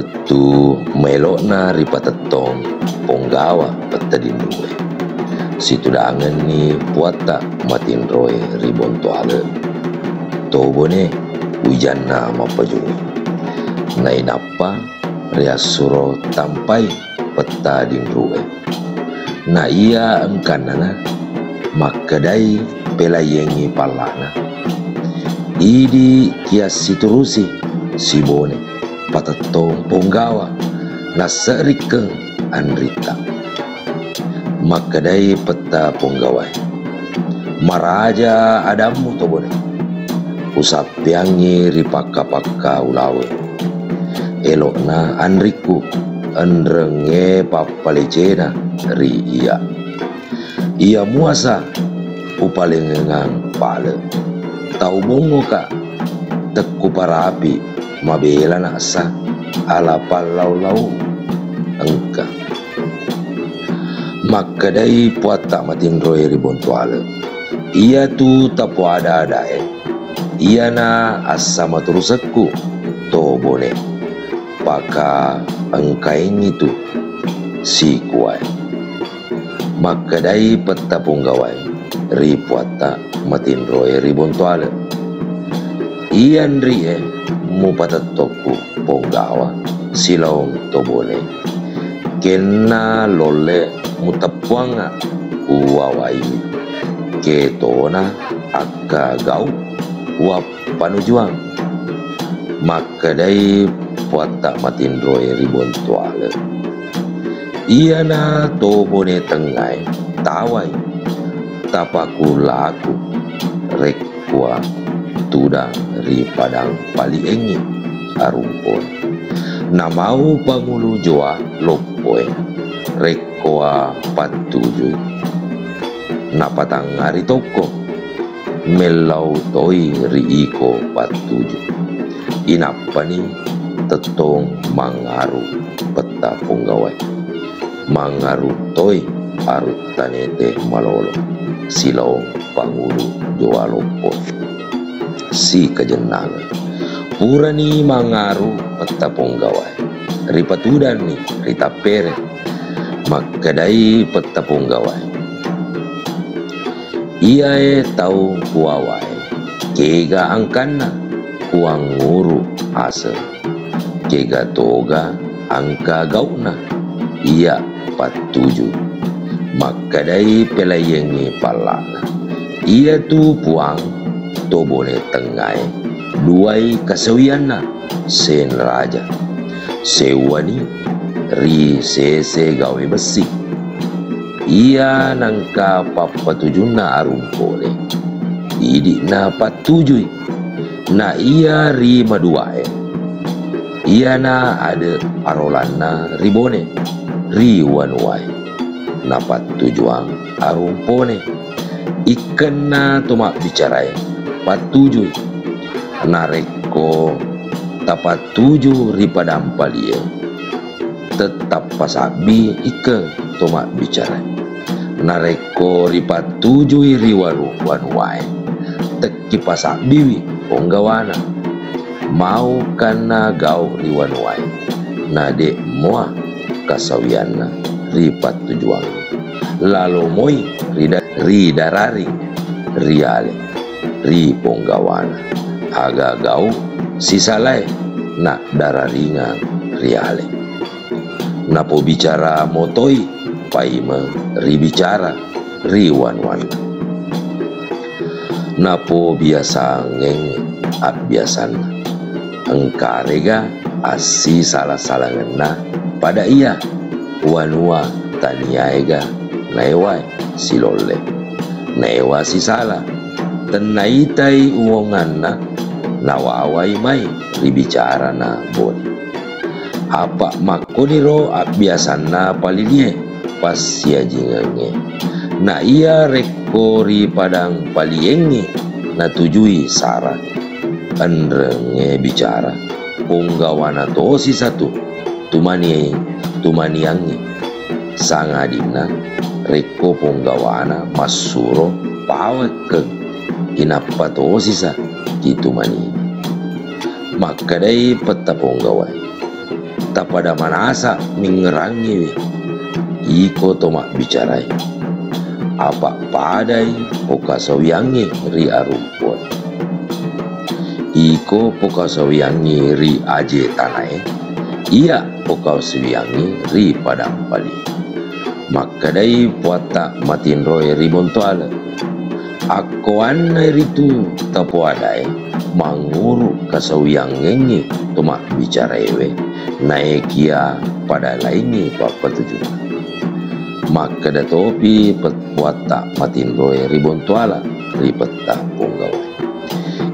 Petu melokna ripatetong ponggawa petadindue. Situ dangan ni puata matin roe ribon tuale. Tobone hujanna mapajung. Nai napa riasuro tampai petadindue. Na ia engkanana makadai pelayengi palana. Idi kias siturusi sibone patatong ponggawa na serikeng anrita. Makadai peta ponggawai maraja adamu tobone usapiangi ripaka-paka ulawe elokna anriku andrenge papalecena ri ia muasa upalengengang pale tau bongo ka teku parapi mabela naksa ala palau-lau engka. Makadai puata matin roe ribon tuale. Ia tu tapu ada ia na asa maturusaku to bone. Paka engkaing itu si kuai. Makadai peta ponggawai ri puata matin roe ribon tuale. Ian rie mu patatoku ponggawa silaong tobone kena lole mutapuanga uawai ketona akka gau wa panujuang. Makadai puata matin roe ribon tuale ia na tobone tengai tawai tapaku laku rekua tudang ri padang paliengi arumpon na mau pangulu joa lopoe rekoa patujui na patang ari toko melau toi ri iko patuju inapa ni tetong mangaru peta ponggawai mangaru toi arut tanete malolo silaong pangulu joa lopoe si kejenangan purani mangaru peta ponggawai ripatudan ni ritapere makadai peta ponggawai ia tau kuawai kega angkana kuang nguru ase kega toga angka gauna ia patuju makadai pelayengi palana ia tu puang tobone tengai duai kasawiana sen raja sewani ri sese gawe besi ia nangka papatujuna arumpole idi na patujui na ia ri maduae ia na ada arolana ribone ri wanuai na patujuang arumpone ikan na tumak bicarai patuju nareko tapat tuju ripadampalie tetap pasabi ike tomak bicara nareko ripat tuju riwaru wanuai teki pasabi ponggawana mau kana gau riwanuai nade mua kasawiana ripat tujuang lalu moi ridarari riale ri ponggawana aga gau sisalai nak dararingan riale napo bicara motoi paima ri bicara ri wan napo biasa ngeng biasan engkarega asi salah ngena pada ia wanua taniaega naewai silole naewa si salah tenaitai uonganna nawawai mai ribicara na boni apa makoniro biasana palinie pas sia jingenge na ia rekori padang paliengi na tujui saran andrenge bicara ponggawana tosi satu tumaniangi sangadina reko ponggawana masuro pawekeng inapa to sisa gitu mani makadai peta ponggawai tak pada manasa mengerangi iko tomak bicarai apa padai poka sawiangi ri arumpon iko poka sawiangi ri aje tanai iya poka sawiangi ri padang pali makadai puata matin roy ri bontoala akoan ritu tapuadai manguru kasawiangengi tomak bicarewe naikia pada laini papa tujuh maka da topi petpuata matin roe ribontuala ripeta punggau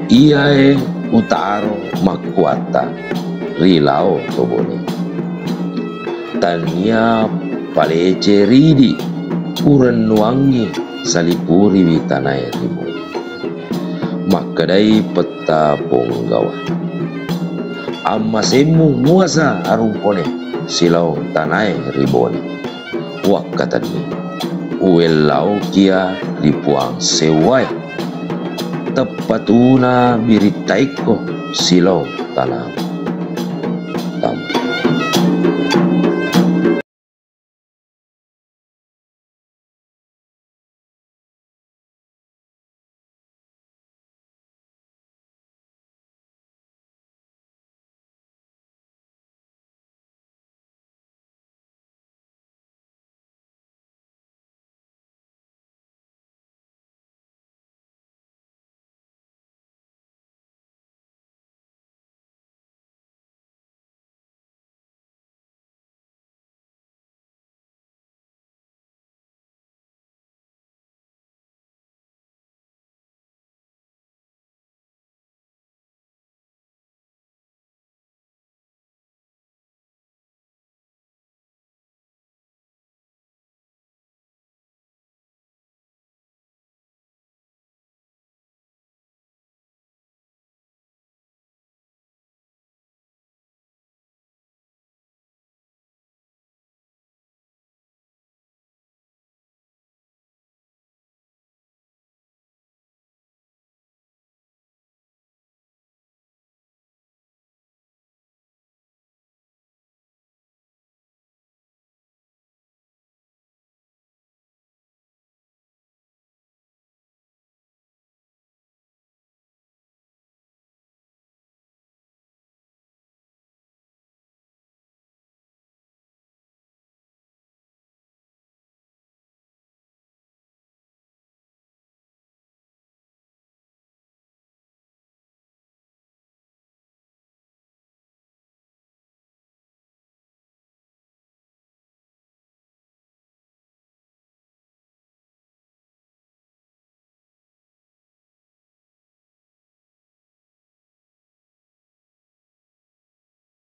ia utaro makuata rilao tobone tania palece ridi uran nuangi salipuri witanai ribon makadai peta punggawa amma semu muasa arumpone silau tanai riboni wakatani uelau kia lipuang sewai tepatuna biritaiko silau tanam tam